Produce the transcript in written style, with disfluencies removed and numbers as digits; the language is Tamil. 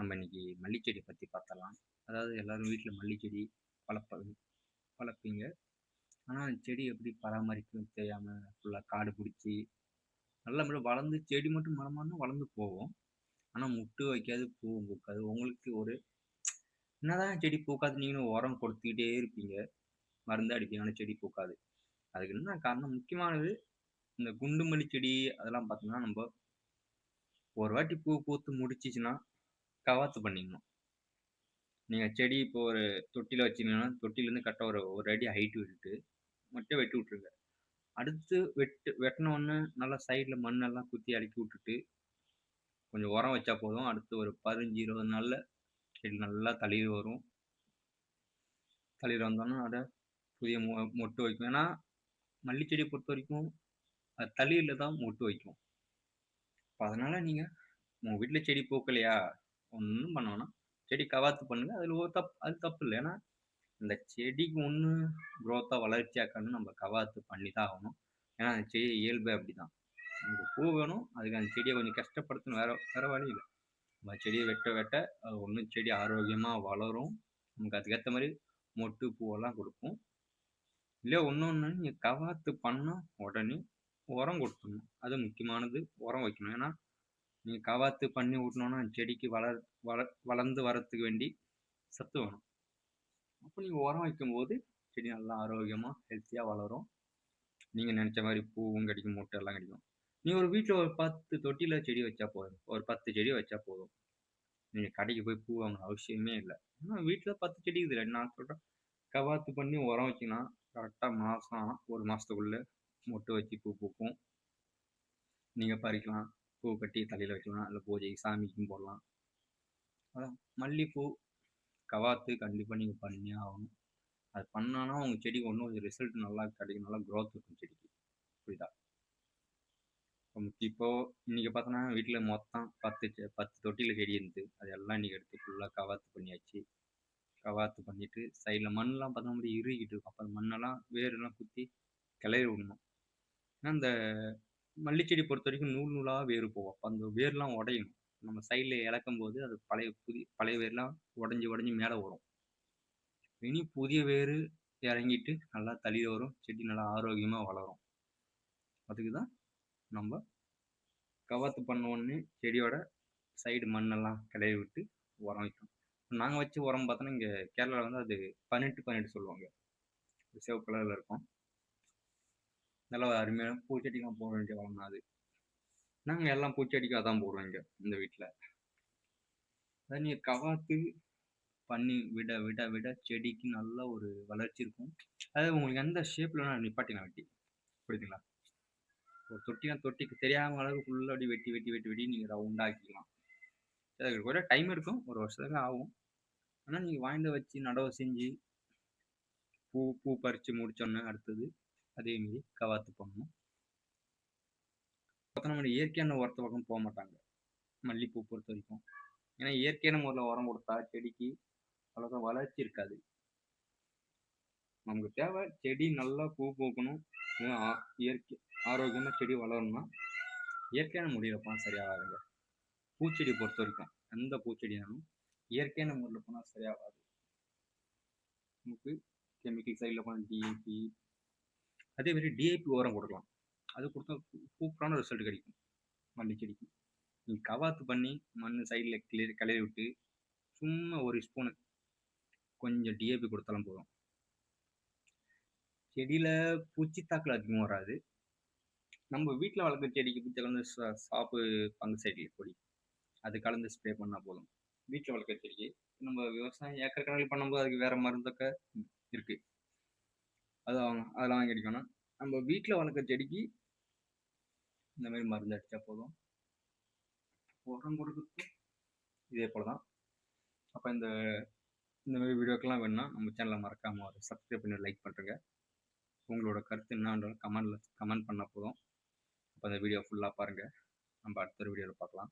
நம்ம இன்னைக்கு மல்லி செடி பத்தி பார்த்தரலாம். அதாவது எல்லாரும் வீட்ல மல்லி செடி வளர்ப்பீங்க. ஆனா செடி எப்படி பராமரிக்கணும்னு தெரியாம ஃபுல்லா காடு புடிச்சு, நல்லபடியா வளர்ந்து செடி மட்டும் மரமானா வளர்ந்து போகும். ஆனா மொட்டு வைக்காது, பூவும் பூக்காது. உங்களுக்கு ஒரு என்னதான் செடி பூக்காது நீங்களும் உரம் கொடுத்துக்கிட்டே இருப்பீங்க. மருந்து அடிப்பீங்க. ஆனா செடி பூக்காது. அதுக்கு என்ன காரணம்? முக்கியமானது இந்த குண்டு மல்லி செடி அதெல்லாம் பார்த்தீங்கன்னா, நம்ப ஒரு வாட்டி பூ பூத்து முடிச்சுச்சுன்னா, கவாத்து பண்ணிடணும். நீங்க செடி இப்போ ஒரு தொட்டியில வச்சீங்கன்னா, தொட்டியிலேருந்து கரெக்ட்டா ஒரு 1 அடி ஹைட் விட்டுட்டு, மட்டும் வெட்டி விட்டுருங்க. அடுத்து வெட்டுன உடனே நல்லா சைடுல மண்ணெல்லாம் குத்தி இறக்கி விட்டுட்டு, கொஞ்சம் உரம் வச்சா போதும். அடுத்து ஒரு 15, 20 நாள்ல செடி நல்லா தளிர் வரும். தளிர் வந்தோனே புதிய மொட்டு வைக்கும். ஏன்னா, மல்லி செடிய பொறுத்தவரைக்கும் அது தளிர்ல தான் மொட்டு வைக்கும். அப்ப அதனால நீங்க உங்க வீட்ல செடி பூக்கலையா? ஒண்ணும் பண்ண வேணாம். செடி கவாத்து பண்ணுங்க. அதுல ஒரு அது தப்பு இல்ல. ஏன்னா, இந்த செடிக்கு குரோத்தா வளர்ச்சியாக்கணும் நம்ம கவாத்து பண்ணி தான் ஆகணும். ஏன்னா, அந்த செடி இயல்பே அப்படிதான். நமக்கு பூ வேணும். அதுக்கு அந்த செடிய கொஞ்சம் கஷ்டப்படுத்தணும். வேற வேற வழி இல்ல. நம்ம செடிய வெட்ட வெட்ட அது செடி ஆரோக்கியமா வளரும். நமக்கு அதுக்கேத்த மாரி மொட்டு, பூவெல்லாம் குடுக்கும். இல்ல இன்னொன்னு நீங்க கவாத்து பண்ணா உடனே உரம் குடுத்துடணும். அது முக்கியமானது. உரம் வைக்கணும். ஏன்னா, நீங்க கவாத்து பண்ணி விட்டனோம்னா, செடிக்கு வளர்ந்து வரத்துக்கு வேண்டி சத்து வேணும். அப்ப நீங்க உரம் வைக்கும்போது, செடி நல்லா ஆரோக்கியமா, ஹெல்த்தியா வளரும். நீங்க நெனச்ச மாரி பூவும் கிடைக்கும், மொட்டு எல்லாம் கிடைக்கும். நீங்க ஒரு வீட்ல ஒரு 10 தொட்டியில செடி வச்சா போதும். ஒரு 10 செடி வச்சா போதும். நீங்க கடைக்கு போய் பூ வாங்கணும் அவசியமே இல்ல. ஏன்னா வீட்ல 10 செடி இருக்குதுல்ல. நான் சொல்றேன், கவாத்து பண்ணி உரம் வச்சீங்கன்னா, கரெக்ட்டா மாசம் ஆனா 1 மாசத்துக்குள்ள மொட்டு வச்சு பூ பூக்கும். நீங்க பறிக்கலாம். பூ கட்டி தலையில வைக்கலாம். இல்ல பூஜைக்கு, சாமிக்கும் போடலாம். அதான் மல்லிப்பூ, கவாத்து கண்டிப்பா நீங்க பண்ணியே ஆகணும். அது பண்ணானா உங்க செடிக்கு ரிசல்ட் நல்லா கிடைக்கும். நல்லா குரோத் இருக்கும் செடிக்கு. புரியுதா? இப்போ இன்னைக்கு பார்த்தோன்னா, வீட்ல மொத்தம் 10 தொட்டியில செடி இருந்தது. அது எல்லாம் இன்னைக்கு எடுத்து ஃபுல்லா கவாத்து பண்ணியாச்சு. கவாத்து பண்ணிட்டு, சைடுல மண்லாம் பார்த்தா அப்படியே இறுகிட்டு இருக்கும். அப்ப அந்த மண்ணெல்லாம் வேரெல்லாம் குத்தி கிளறி விடணும். ஏன்னா, இந்த மல்லி செடி பொறுத்தவரைக்கும் நூல் நூலா வேர் போகும். அப்ப அந்த வேர்லாம் உடையணும். நம்ம சைடுல இளக்கும்போது, அது பழைய வேர்லாம் உடைஞ்சு உடைஞ்சு மேல வரும். இனி புதிய வேரு இறங்கிட்டு நல்லா தளிர் வரும். செடி நல்லா ஆரோக்கியமா வளரும். அதுக்கு தான் நம்ப கவாத்து பண்ண உடனே செடியோட சைடு மண்ணெல்லாம் கிளறி விட்டு உரம் வைக்கணும். நாங்க வச்ச உரம் பார்த்தோன்னா, இங்க கேரளால அது 18, 18 சொல்லுவாங்க. சிவப்பு கலர்ல இருக்கும். நல்லா அருமையான பூச்செடிலாம் போட வேண்டிய உரம் தான் அது. நாங்க எல்லாம் பூச்செடிக்கும் அதான் போடுறோம் இங்க, இந்த வீட்ல. அத நீங்க கவாத்து பண்ணி விட விட விட செடிக்கு நல்ல ஒரு வளர்ச்சி இருக்கும். அதாவது உங்களுக்கு எந்த ஷேப்ல வேணா நிப்பாட்டிக்கலாம் வெட்டி. புரியுதுங்களா? ஒரு தொட்டினா தொட்டிக்கு தெரியாம அளவுக்கு ஃபுல்லா அப்படியே வெட்டி வெட்டி வெட்டி வெட்டி நீங்க ரவுண்டா ஆக்கிக்கலாம். அதுக்கு கூட டைம் எடுக்கும். 1 வருஷத்துக்கு ஆகும். ஆனா நீங்க வாங்கிட்டு வச்சு நடவு செஞ்சு, பூ பறிச்சு முடிச்சோனே அடுத்தது அதே மாரி கவாத்து பண்ணணும். பார்த்தா நம்ம இயற்கையான உரத்து பக்கம் போமாட்டாங்க. மல்லிப்பூ பொறுத்தவரைக்கும். ஏன்னா இயற்கையான முறையில உரம் குடுத்தா செடிக்கு அவ்வளோக்கா வளர்ச்சி இருக்காது. நமக்கு தேவை செடி நல்லா பூ பூக்கணும். இயற்கை ஆரோக்கியமா செடி வளரணும்னா, இயற்கையான முறையில போனா சரியாகாதுங்க. பூச்செடி பொறுத்தவரைக்கும், எந்த பூச்செடினாலும் இயற்கையான முறையில போனா சரியாகாது. நமக்கு கெமிக்கல் சைடுல போனா டிஏபி, அதே மாரி டிஏபி உரம் குடுக்கலாம். அது குடுத்தா சூப்பரான ரிசல்ட் கிடைக்கும் மல்லி செடிக்கு. நீங்க கவாத்து பண்ணி மண்ணு சைடுல கிளறி விட்டு, சும்மா 1 ஸ்பூனு கொஞ்சம் டிஏபி குடுத்தாலும் போதும். செடியில பூச்சி தாக்குதல் அதிகமா வராது. நம்ம வீட்ல வளர்க்குற செடிக்கு பூச்சி வந்து சாப்பு ஃபங்கசைடு பொடி. அது கலந்து ஸ்ப்ரே பண்ணா போதும். வீட்ல வளர்க்குற செடிக்கு. நம்ம விவசாயம் ஏக்கர் கணக்குல பண்ணும்போது அதுக்கு வேற மருந்தொக்க இருக்கு. அதெல்லாம் வாங்கி அடிக்கணும். நம்ம வீட்ல வளர்க்குற செடிக்கு இந்த மாரி மருந்து அடிச்சா போதும். உரம் குடுக்குறதுக்கும் இதே போல தான். அப்ப இந்த இந்த மாரி வீடியோக்கெல்லாம் வேணும்னா, நம்ம சேனல மறக்காம ஒரு சப்ஸ்கிரைப் பண்ணி லைக் பண்ருங்க. உங்களோட கருத்து என்னான்றாலும் கமெண்ட் பண்ணா போதும். அப்ப அந்த வீடியோ ஃபுல்லா பாருங்க. நம்ம அடுத்த ஒரு வீடியோல பார்க்கலாம்.